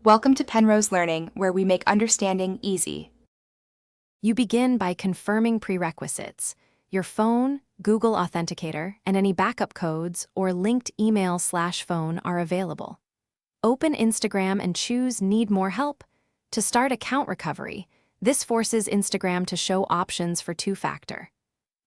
Welcome to Penrose Learning, where we make understanding easy. You begin by confirming prerequisites. Your phone, Google Authenticator, and any backup codes or linked email/phone are available. Open Instagram and choose Need More Help? To start account recovery, this forces Instagram to show options for two-factor.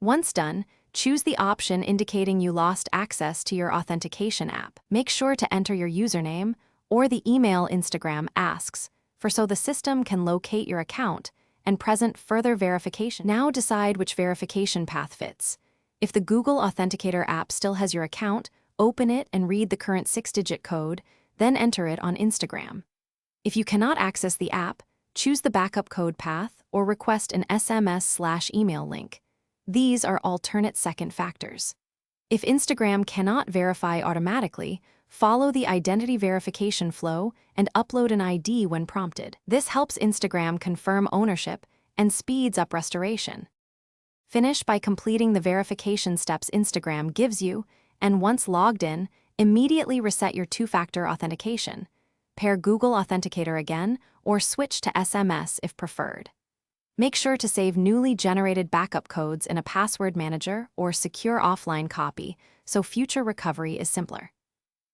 Once done, choose the option indicating you lost access to your authentication app. Make sure to enter your username or the email Instagram asks so the system can locate your account and present further verification. Now decide which verification path fits. If the Google Authenticator app still has your account, open it and read the current 6-digit code, then enter it on Instagram. If you cannot access the app, choose the backup code path or request an SMS/email link. These are alternate second factors. If Instagram cannot verify automatically, follow the identity verification flow and upload an ID when prompted. This helps Instagram confirm ownership and speeds up restoration. Finish by completing the verification steps Instagram gives you, and once logged in, immediately reset your two-factor authentication. Pair Google Authenticator again or switch to SMS if preferred. Make sure to save newly generated backup codes in a password manager or secure offline copy so future recovery is simpler.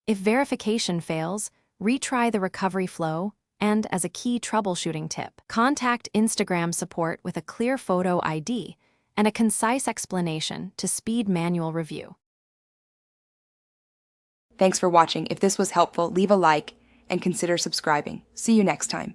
If verification fails, retry the recovery flow, and as a key troubleshooting tip, contact Instagram support with a clear photo ID and a concise explanation to speed manual review. Thanks for watching. If this was helpful, leave a like and consider subscribing. See you next time.